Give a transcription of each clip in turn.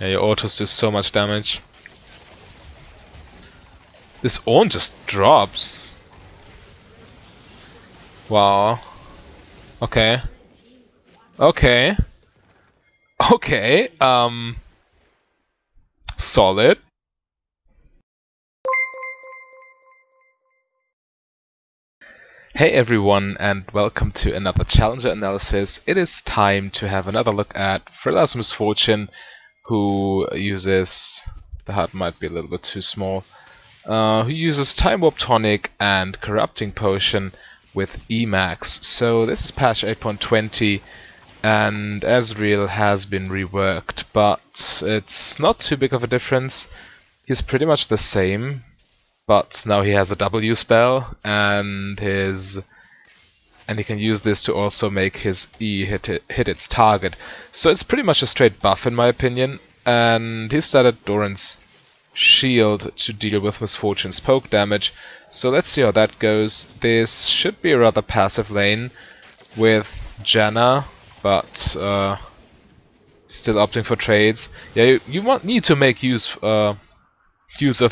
Yeah, your autos do so much damage. This Ornn just drops. Wow. Okay. Okay. Okay. Solid. Hey everyone, and welcome to another Challenger analysis. It is time to have another look at Frilla's Misfortune, who uses... the HUD might be a little bit too small. Who uses Time Warp Tonic and Corrupting Potion with Emax. So this is patch 8.20, and Ezreal has been reworked, but it's not too big of a difference. He's pretty much the same. But now he has a W spell, and he can use this to also make his E hit its target. So it's pretty much a straight buff in my opinion. And he started Doran's shield to deal with Misfortune's poke damage. So let's see how that goes. This should be a rather passive lane with Janna, but still opting for trades. Yeah, you need to make use of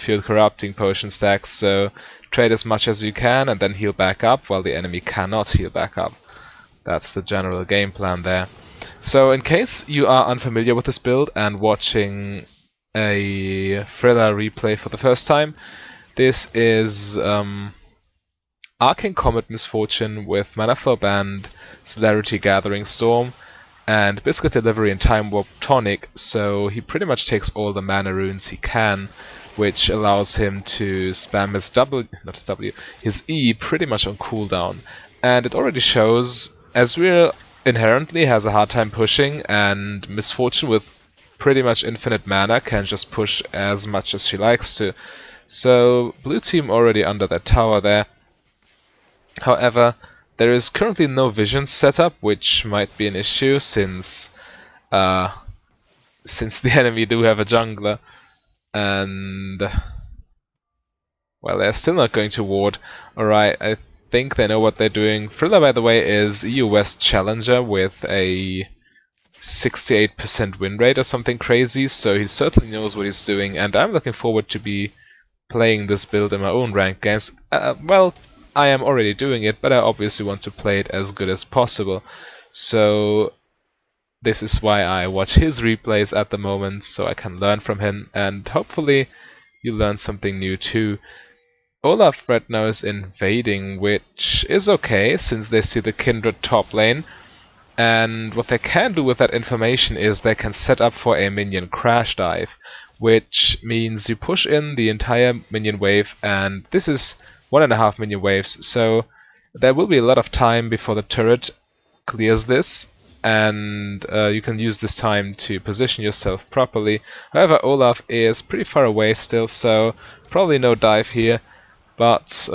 your Corrupting Potion stacks, so trade as much as you can and then heal back up while the enemy cannot heal back up. That's the general game plan there. So in case you are unfamiliar with this build and watching a Frilla replay for the first time, this is Arcane Comet Misfortune with Manaflow Band, Celerity Gathering Storm, and Biscuit Delivery and Time Warp Tonic, so he pretty much takes all the mana runes he can, which allows him to spam his E pretty much on cooldown. And it already shows Ezreal inherently has a hard time pushing, and Misfortune with pretty much infinite mana can just push as much as she likes to. So blue team already under that tower there. However, there is currently no vision setup, which might be an issue since the enemy do have a jungler. And well, they're still not going to ward. Alright, I think they know what they're doing. Frilla, by the way, is EU West Challenger with a 68% win rate or something crazy, so he certainly knows what he's doing, and I'm looking forward to be playing this build in my own ranked games. Well, I am already doing it, but I obviously want to play it as good as possible. So this is why I watch his replays at the moment, so I can learn from him, and hopefully you learn something new too. Olaf right now is invading, which is okay, since they see the Kindred top lane. And what they can do with that information is they can set up for a minion crash dive, which means you push in the entire minion wave, and this is 1.5 minion waves, so there will be a lot of time before the turret clears this, and you can use this time to position yourself properly. However, Olaf is pretty far away still, so probably no dive here, but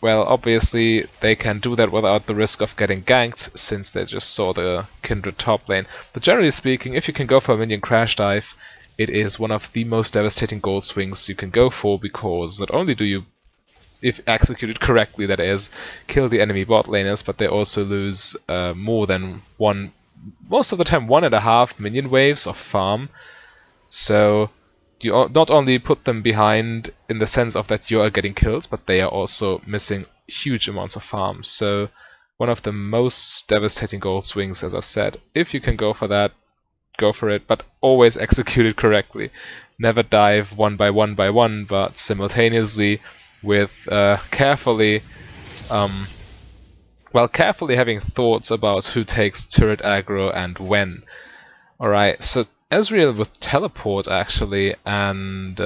well, obviously they can do that without the risk of getting ganked, since they just saw the Kindred top lane. But generally speaking, if you can go for a minion crash dive, it is one of the most devastating gold swings you can go for, because not only do you, if executed correctly that is, kill the enemy bot laners, but they also lose more than one, most of the time 1.5 minion waves of farm. So you not only put them behind in the sense of that you are getting kills, but they are also missing huge amounts of farm. So one of the most devastating gold swings, as I've said. If you can go for that, go for it, but always execute it correctly. Never dive one by one, but simultaneously with carefully having thoughts about who takes turret aggro and when. Alright, so Ezreal with teleport actually, and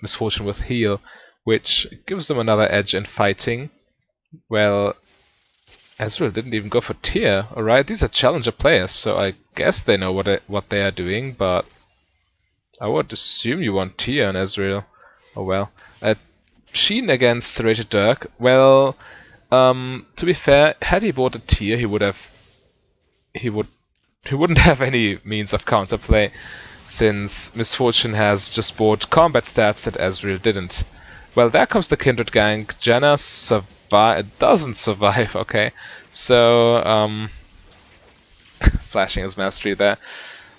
Misfortune with heal, which gives them another edge in fighting. Well, Ezreal didn't even go for tier. Alright, these are challenger players, so I guess they know what they are doing, but I would assume you want tier on Ezreal. Oh well. Sheen against Serrated Dirk. Well, to be fair, had he bought a tier, he wouldn't have any means of counterplay, since Misfortune has just bought combat stats that Ezreal didn't. Well, there comes the Kindred gank. Janna doesn't survive, okay. So, flashing his mastery there.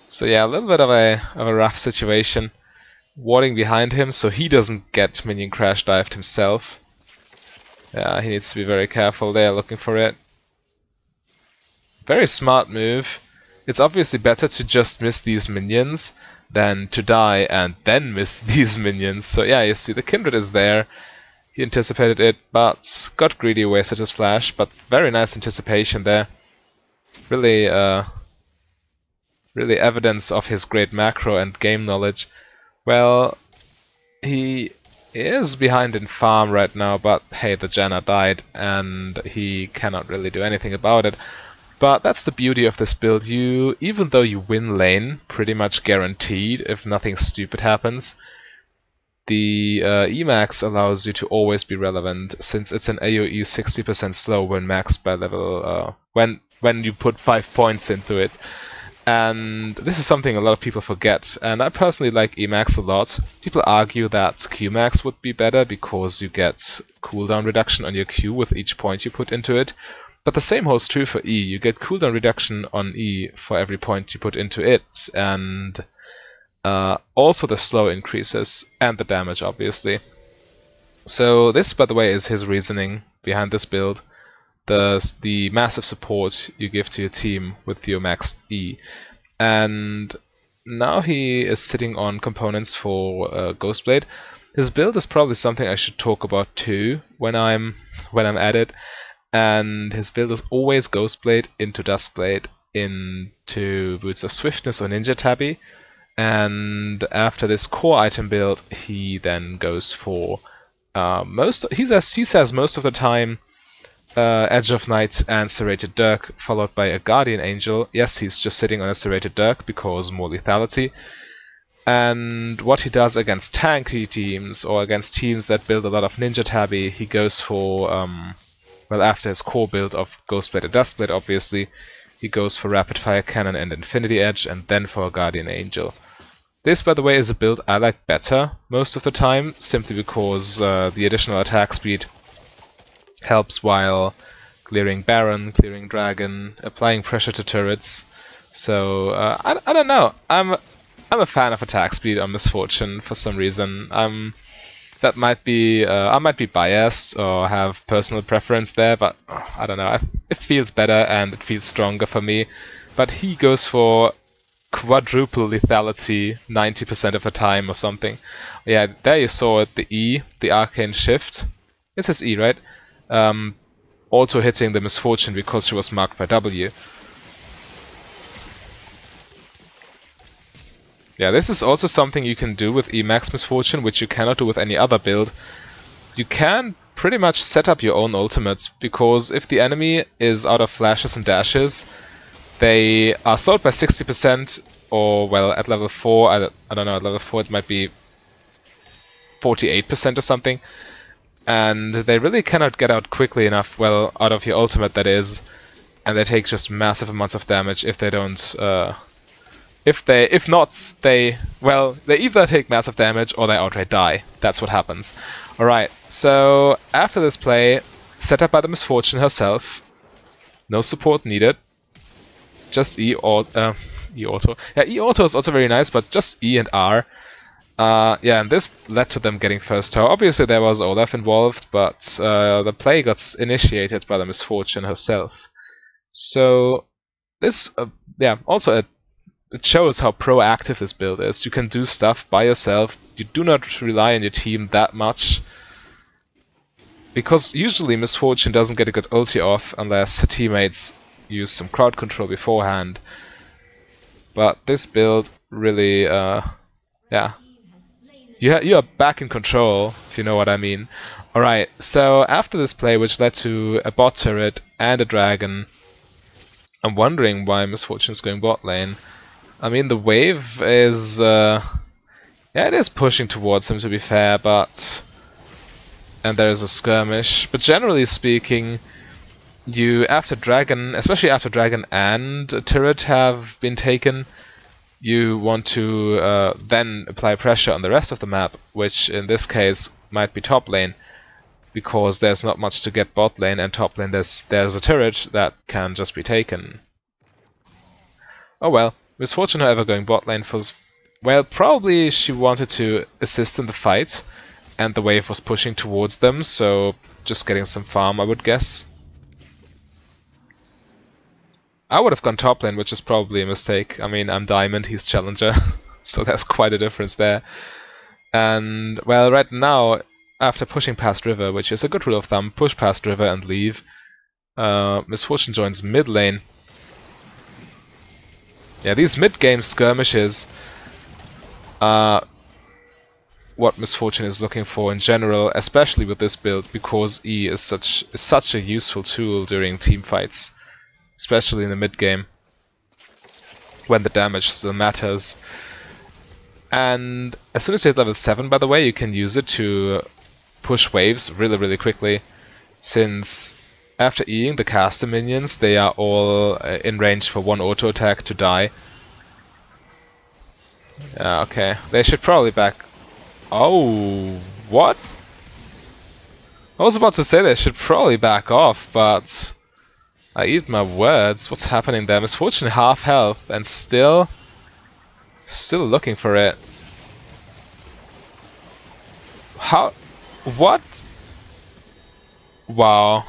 So yeah, a little bit of a rough situation. Warding behind him so he doesn't get minion crash dived himself. Yeah, he needs to be very careful there, looking for it. Very smart move. It's obviously better to just miss these minions than to die and then miss these minions. So yeah, you see the Kindred is there. He anticipated it, but got greedy, wasted his flash. But very nice anticipation there. Really, really evidence of his great macro and game knowledge. Well, he is behind in farm right now, but hey, the Janna died and he cannot really do anything about it. But that's the beauty of this build. Even though you win lane, pretty much guaranteed if nothing stupid happens, the Emax allows you to always be relevant, since it's an AoE 60% slow when maxed by level when you put 5 points into it. And this is something a lot of people forget, and I personally like Emax a lot. People argue that Qmax would be better because you get cooldown reduction on your Q with each point you put into it. But the same holds true for E. You get cooldown reduction on E for every point you put into it, and also the slow increases, and the damage, obviously. So this, by the way, is his reasoning behind this build. The massive support you give to your team with your maxed E. And now he is sitting on components for Ghostblade. His build is probably something I should talk about too when I'm at it. And his build is always Ghostblade into Duskblade into Boots of Swiftness or Ninja Tabby. And after this core item build, he then goes for he says most of the time Edge of Night and Serrated Dirk, followed by a Guardian Angel. Yes, he's just sitting on a Serrated Dirk because more lethality. And what he does against tanky teams or against teams that build a lot of Ninja Tabby, he goes for well, after his core build of Ghostblade and Duskblade, obviously, he goes for Rapid Fire Cannon and Infinity Edge, and then for a Guardian Angel. This, by the way, is a build I like better most of the time, simply because the additional attack speed helps while clearing Baron, clearing Dragon, applying pressure to turrets. So I don't know. I'm a fan of attack speed on Misfortune for some reason. That might be I might be biased or have personal preference there, but I don't know. It feels better and it feels stronger for me. But he goes for quadruple lethality 90% of the time or something. Yeah, there you saw it. The E, the Arcane Shift. This is E, right? Also hitting the Misfortune because she was marked by W. Yeah, this is also something you can do with Emax Misfortune, which you cannot do with any other build. You can pretty much set up your own ultimates, because if the enemy is out of flashes and dashes, they are slowed by 60%, or, well, at level 4, I don't know, at level 4 it might be 48% or something. And they really cannot get out quickly enough, well, out of your ultimate that is, and they take just massive amounts of damage if they don't, if not, they either take massive damage or they outright die. That's what happens. Alright, so after this play, set up by the Misfortune herself, no support needed, just E auto. Yeah, E auto is also very nice, but just E and R. Yeah, and this led to them getting first tower. Obviously there was Olaf involved, but the play got initiated by the Misfortune herself. So this, yeah, also it shows how proactive this build is. You can do stuff by yourself. You do not rely on your team that much. Because usually Misfortune doesn't get a good ulti off unless her teammates use some crowd control beforehand. But this build really, yeah. You are back in control, if you know what I mean. Alright, so after this play, which led to a bot turret and a dragon, I'm wondering why Misfortune is going bot lane. I mean, the wave is, yeah, it is pushing towards him, to be fair, but... And there is a skirmish. But generally speaking, after Dragon, especially after Dragon and a turret have been taken, you want to then apply pressure on the rest of the map, which in this case might be top lane, because there's not much to get bot lane, and top lane there's a turret that can just be taken. Oh well. Misfortune, however, going bot lane for... Well, probably she wanted to assist in the fight, and the wave was pushing towards them, so just getting some farm, I would guess. I would have gone top lane, which is probably a mistake. I mean, I'm Diamond, he's Challenger, so there's quite a difference there. And, well, right now, after pushing past river, which is a good rule of thumb, push past river and leave, Misfortune joins mid lane. Yeah, these mid-game skirmishes are what Misfortune is looking for in general, especially with this build, because E is such a useful tool during team fights, especially in the mid-game, when the damage still matters. And as soon as you hit level 7, by the way, you can use it to push waves really quickly, since after Eing the caster minions, they are all in range for one auto attack to die. Okay, they should probably back... Oh, what? I was about to say they should probably back off, but I eat my words. What's happening there? Misfortune half health and still looking for it. How? What? Wow.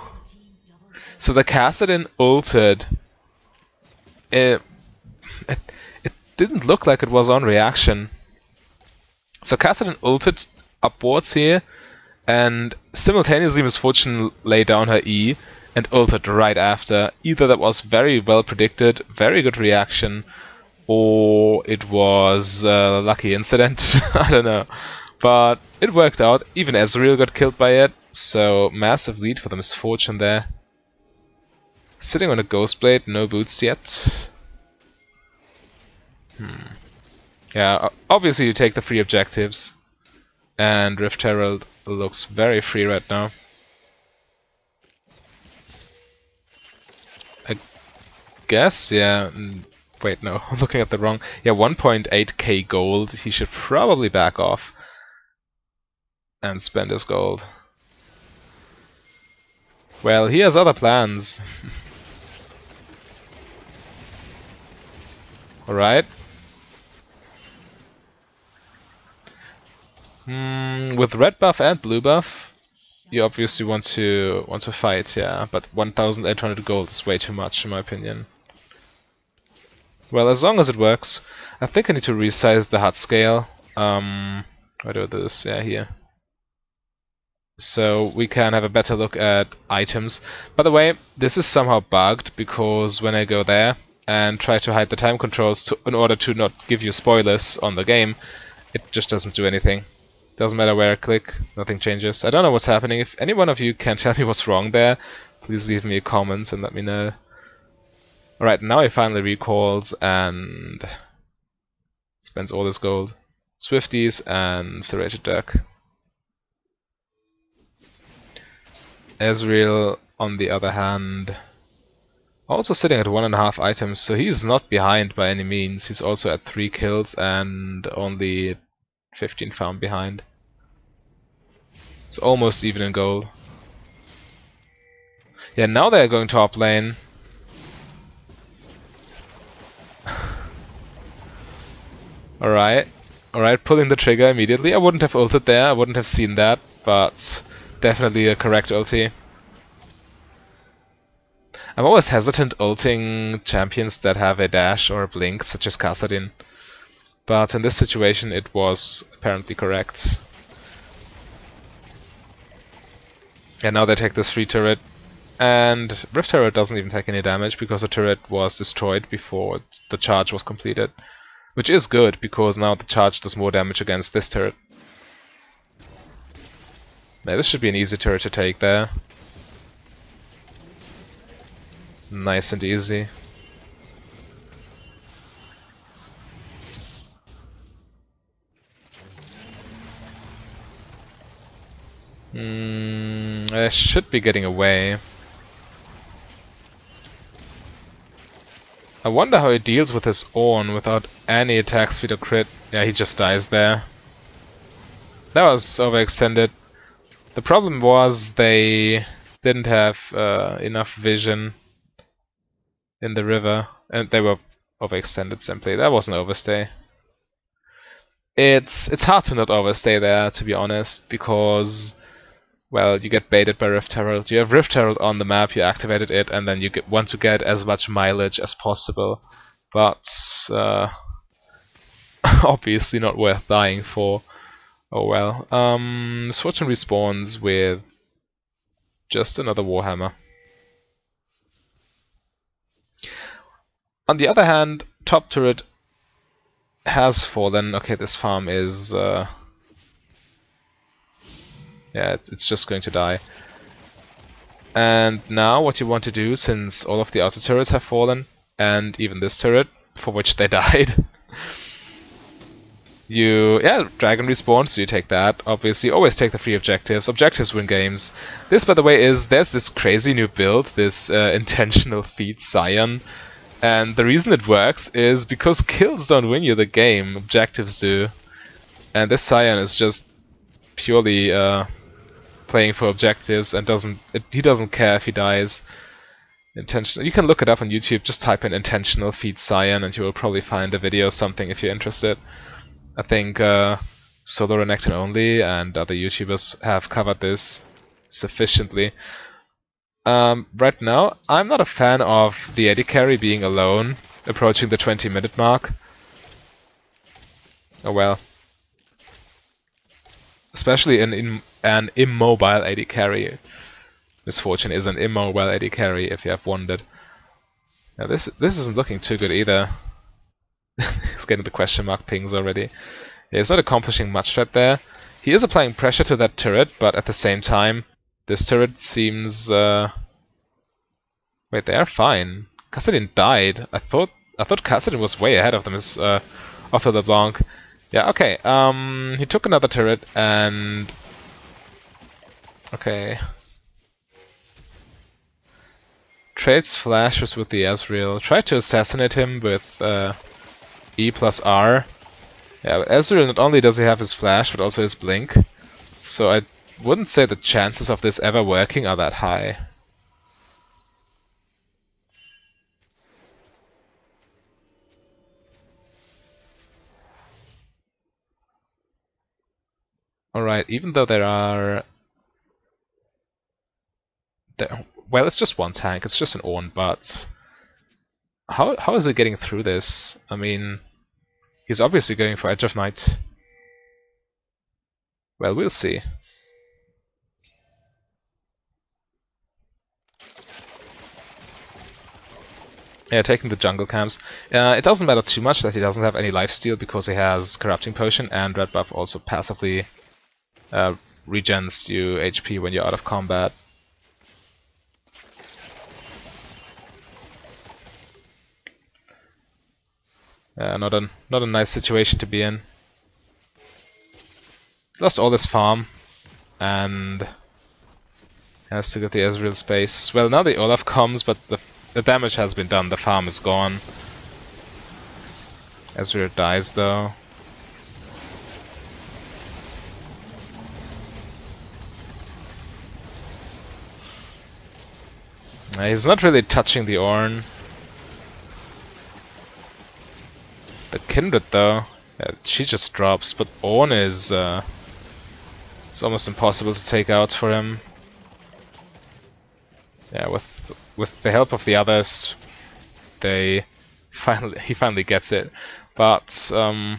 So the Kassadin ulted. It didn't look like it was on reaction. So Kassadin ulted upwards here, and simultaneously Misfortune laid down her E and ulted right after. Either that was very well predicted, very good reaction, or it was a lucky incident. I don't know. But it worked out. Even Ezreal got killed by it, so massive lead for the Misfortune there. Sitting on a Ghost Blade, no boots yet. Yeah, obviously you take the free objectives. And Rift Herald looks very free right now. I guess, yeah. Wait, no, I'm looking at the wrong... Yeah, 1.8k gold. He should probably back off and spend his gold. Well, he has other plans. Alright. With red buff and blue buff, you obviously want to fight, yeah, but 1,800 gold is way too much in my opinion. Well, as long as it works. I think I need to resize the HUD scale. Where do this? Yeah, here. So we can have a better look at items. By the way, this is somehow bugged because when I go there and try to hide the time controls in order to not give you spoilers on the game, it just doesn't do anything. Doesn't matter where I click, nothing changes. I don't know what's happening. If any one of you can tell me what's wrong there, please leave me a comment and let me know. Alright, now he finally recalls and spends all his gold. Swifties and Serrated Duck. Ezreal, on the other hand, also sitting at 1.5 items, so he's not behind by any means. He's also at 3 kills and only 15 farm behind. It's almost even in gold. Yeah, now they're going top lane. Alright, pulling the trigger immediately. I wouldn't have ulted there, I wouldn't have seen that, but definitely a correct ulti. I'm always hesitant ulting champions that have a dash or a blink, such as Kassadin. But in this situation it was apparently correct. And now they take this free turret. And Rift Turret doesn't even take any damage because the turret was destroyed before the charge was completed. Which is good, because now the charge does more damage against this turret. Now this should be an easy turret to take there. Nice and easy. I should be getting away. I wonder how he deals with his Ornn without any attack speed or crit. Yeah, he just dies there. That was overextended. The problem was they didn't have enough vision in the river, and they were overextended simply. That was an overstay. It's hard to not overstay there, to be honest, because, well, you get baited by Rift Herald. You have Rift Herald on the map, you activated it, and then you want to get as much mileage as possible. But obviously not worth dying for. Oh well. Misfortune respawns with just another Warhammer. On the other hand, top turret has fallen. Okay, this farm is... yeah, it's just going to die. And now what you want to do, since all of the outer turrets have fallen, and even this turret, for which they died, Dragon respawns, so you take that. Obviously, always take the free objectives. Objectives win games. This, by the way, there's this crazy new build, this intentional feed Scion. And the reason it works is because kills don't win you the game, objectives do. And this Scion is just purely playing for objectives and he doesn't care if he dies. Intentional. You can look it up on YouTube, just type in intentional feed Scion and you will probably find a video or something if you're interested. I think Solo Renekton Only and other YouTubers have covered this sufficiently. Right now, I'm not a fan of the AD carry being alone, approaching the 20-minute mark. Oh well. Especially in an immobile AD carry. Misfortune is an immobile AD carry, if you have wondered. Now this isn't looking too good either. He's getting the question mark pings already. Yeah, he's not accomplishing much right there. He is applying pressure to that turret, but at the same time, this turret seems... Wait, they are fine. Kassadin died. I thought Kassadin was way ahead of them after LeBlanc. Yeah, okay. He took another turret and... Okay. Trades flashes with the Ezreal. Tried to assassinate him with E plus R. Yeah, Ezreal, not only does he have his flash, but also his blink. So I wouldn't say the chances of this ever working are that high. Alright, even though there are... well, it's just one tank, it's just an Ornn, but... How is it getting through this? I mean... He's obviously going for Edge of Night. Well, we'll see. Yeah, taking the jungle camps. It doesn't matter too much that he doesn't have any lifesteal because he has Corrupting Potion, and Red Buff also passively regens you HP when you're out of combat. Not a nice situation to be in. Lost all this farm, and has to get the Ezreal space. Well, now the Olaf comes, but the damage has been done. The farm is gone. Ezreal dies though. He's not really touching the Ornn. The Kindred though, yeah, she just drops, but Ornn is it's almost impossible to take out for him. Yeah, with the help of the others, he finally gets it. But the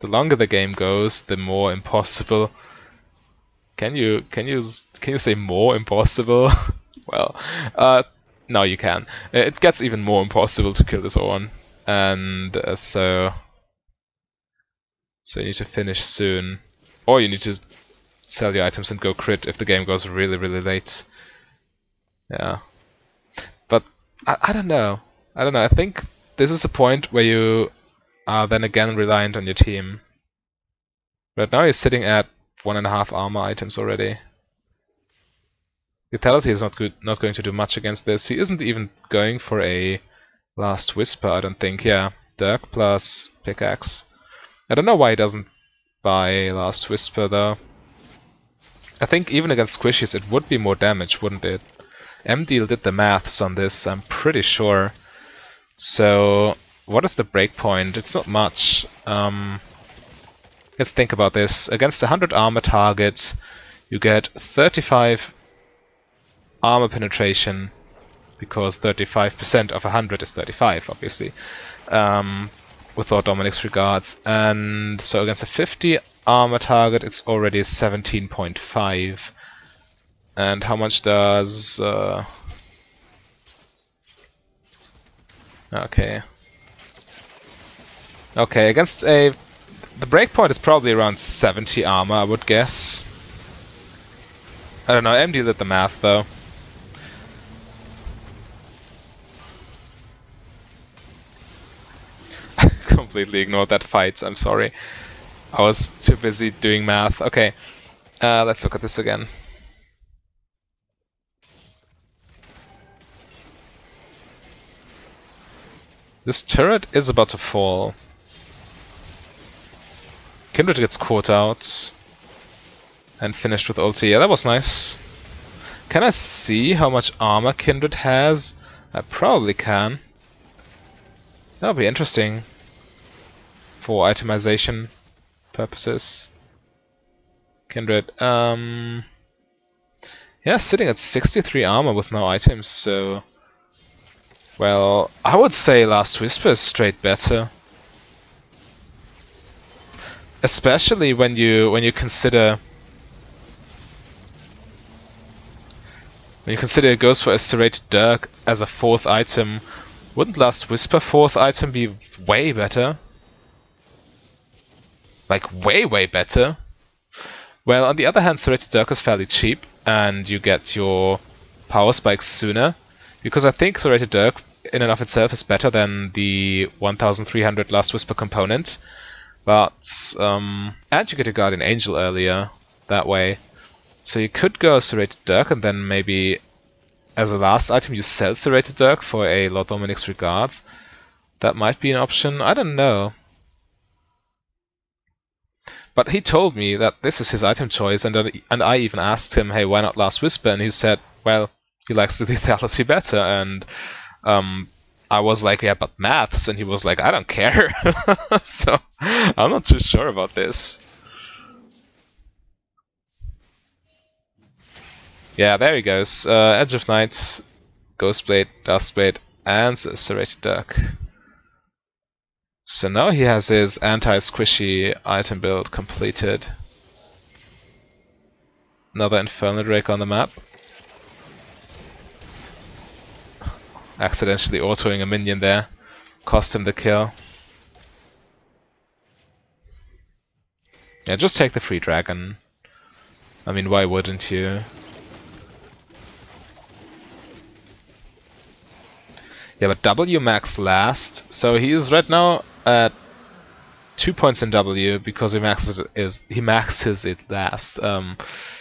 longer the game goes, the more impossible. Can you say more impossible? Well, no, you can. It gets even more impossible to kill this Ornn. And so you need to finish soon, or you need to sell your items and go crit if the game goes really late. Yeah, but I don't know. I think this is a point where you are then again reliant on your team. Right now he's sitting at 1.5 armor items already. Lethality is not going to do much against this. He isn't even going for a Last Whisper, I don't think. Yeah, Dirk plus Pickaxe. I don't know why he doesn't buy Last Whisper though. I think even against squishies it would be more damage, wouldn't it? MDeal did the maths on this, I'm pretty sure. So what is the breakpoint? It's not much. Let's think about this. Against a 100 armor target, you get 35 armor penetration, because 35% of 100 is 35, obviously. Without Dominic's regards. And so against a 50 armor target, it's already 17.5. And how much does... Okay. Okay, against a... The breakpoint is probably around 70 armor, I would guess. I don't know, MD did the math though. Completely ignored that fight, I'm sorry. I was too busy doing math. Okay, let's look at this again. This turret is about to fall. Kindred gets caught out and finished with ulti. Yeah, that was nice. Can I see how much armor Kindred has? I probably can. That would be interesting for itemization purposes. Kindred, yeah, sitting at 63 armor with no items, so... Well, I would say Last Whisper is straight better. Especially when you consider it goes for a serrated dirk as a 4th item. Wouldn't Last Whisper 4th item be way better? Like way better? Well, on the other hand, serrated dirk is fairly cheap, and you get your power spikes sooner. Because I think serrated dirk in and of itself is better than the 1300 Last Whisper component. But, and you get a Guardian Angel earlier, that way. So you could go serrated dirk and then maybe as a last item you sell serrated dirk for a Lord Dominic's regards. That might be an option, I don't know. But he told me that this is his item choice, and I even asked him, hey, why not Last Whisper? And he said, well, he likes the lethality better, and I was like, yeah, but maths, and he was like, I don't care. So, I'm not too sure about this. Yeah, there he goes. Edge of Night, Ghostblade, Dustblade, and Serrated Dirk. So now he has his anti-squishy item build completed. Another Infernal Drake on the map. Accidentally autoing a minion there. Cost him the kill. Yeah, just take the free dragon. I mean, why wouldn't you? Yeah, but W max last, so he is right now at 2 points in W because he maxes it last.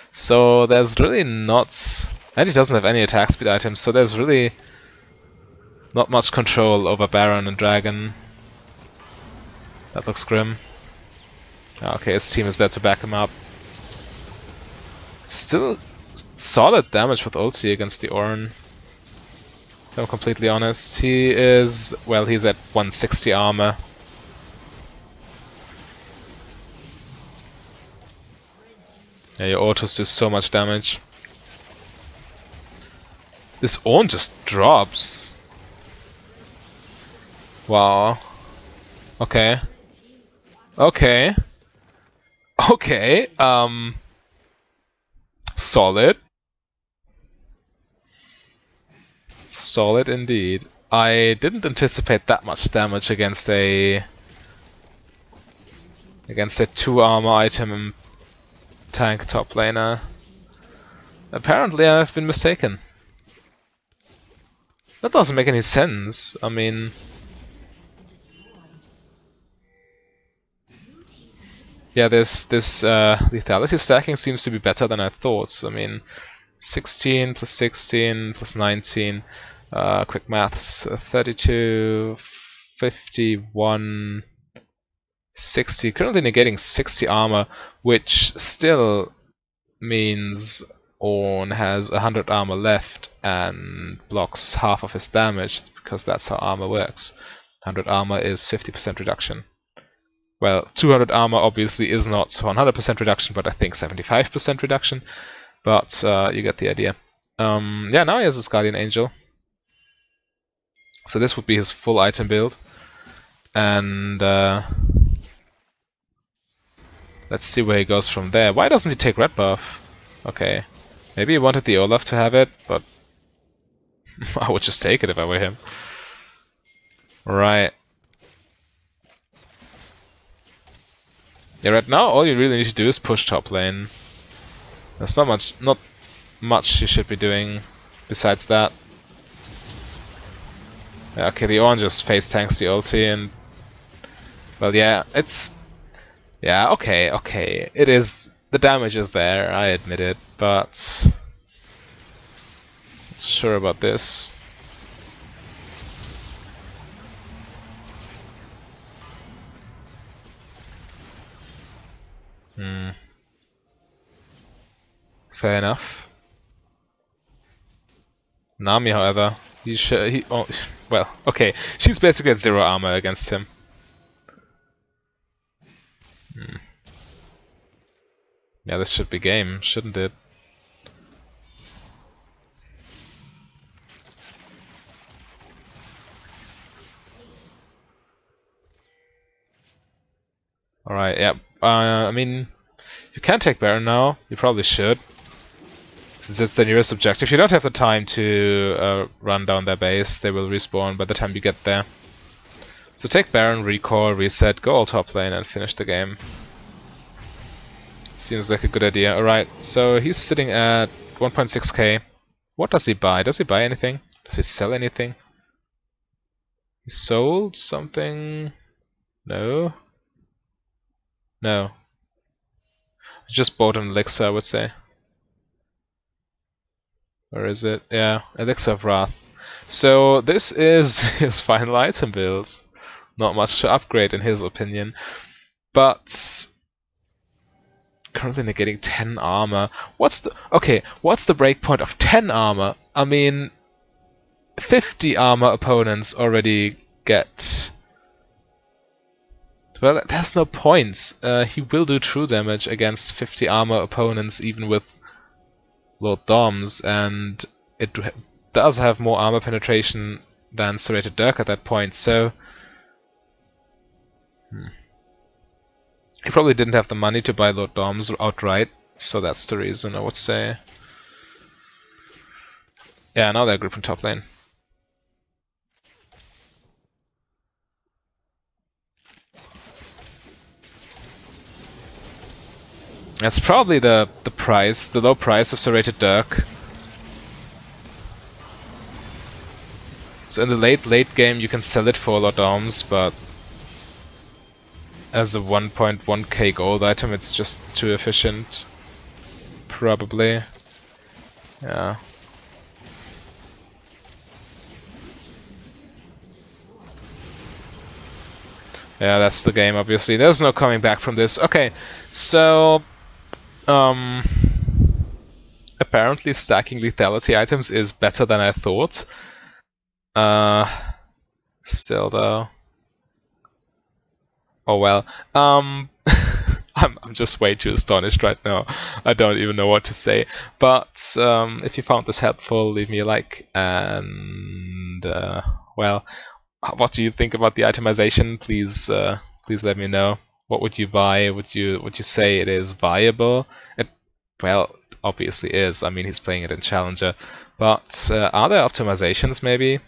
So there's really not, and he doesn't have any attack speed items, so there's really not much control over Baron and Dragon. That looks grim. Okay, his team is there to back him up. Still solid damage with ulti against the Ornn. If I'm completely honest. He is, well, he's at 160 armor. Yeah, your autos do so much damage. This Ornn just drops. Wow. Okay. Okay. Okay. Solid. Solid indeed. I didn't anticipate that much damage against a 2 armor item tank top laner. Apparently I've been mistaken. That doesn't make any sense. I mean, yeah, this lethality stacking seems to be better than I thought. I mean, 16 plus 16 plus 19, quick maths, 32, 51, 60, currently negating 60 armor, which still means Ornn has 100 armor left and blocks half of his damage, because that's how armor works. 100 armor is 50% reduction. Well, 200 armor obviously is not 100% reduction, but I think 75% reduction. But you get the idea. Yeah, now he has his Guardian Angel. So this would be his full item build. And let's see where he goes from there. Why doesn't he take red buff? Okay. Maybe he wanted the Olaf to have it, but I would just take it if I were him. Right. Yeah, right now all you really need to do is push top lane. There's not much you should be doing besides that. Yeah, okay, the Ornn just face tanks the ulti and... Well, yeah, it's... Yeah, okay. It is... The damage is there, I admit it, but... Not sure about this. Fair enough. Nami, however, well, okay, she's basically at 0 armor against him. Yeah, this should be game, shouldn't it? Alright, yeah. I mean, you can take Baron now. You probably should. Since it's the nearest objective. You don't have the time to run down their base. They will respawn by the time you get there. So take Baron, recall, reset, go all top lane and finish the game. Seems like a good idea. Alright, so he's sitting at 1.6k. What does he buy? Does he buy anything? Does he sell anything? He sold something? No. No. He just bought an elixir, I would say. Where is it? Yeah, Elixir of Wrath. So this is his final item build. Not much to upgrade in his opinion. But currently negating 10 armor. What's the breakpoint of 10 armor? I mean 50 armor opponents already get... Well, there's no points. He will do true damage against 50 armor opponents even with Lord Doms, and it does have more armor penetration than Serrated Dirk at that point, so... He probably didn't have the money to buy Lord Doms outright, so that's the reason, I would say. Yeah, now they're grouping top lane. That's probably the low price of Serrated Dirk. So in the late game you can sell it for Lord Doms, but as a 1.1k gold item it's just too efficient. Probably. Yeah. Yeah, that's the game obviously. There's no coming back from this. Okay, so apparently stacking lethality items is better than I thought. Still though. Oh well. I'm just way too astonished right now. I don't even know what to say. But if you found this helpful, leave me a like. And well, what do you think about the itemization? Please let me know. What would you buy? Would you say it is viable? It, well, obviously is. I mean, he's playing it in Challenger. But are there optimizations maybe?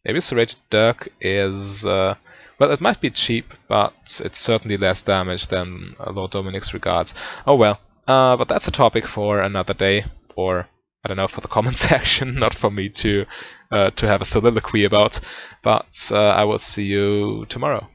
Maybe Serrated Dirk is... well, it might be cheap, but it's certainly less damage than Lord Dominic's Regards. Oh well. But that's a topic for another day. Or, I don't know, for the comment section. Not for me to have a soliloquy about. But I will see you tomorrow.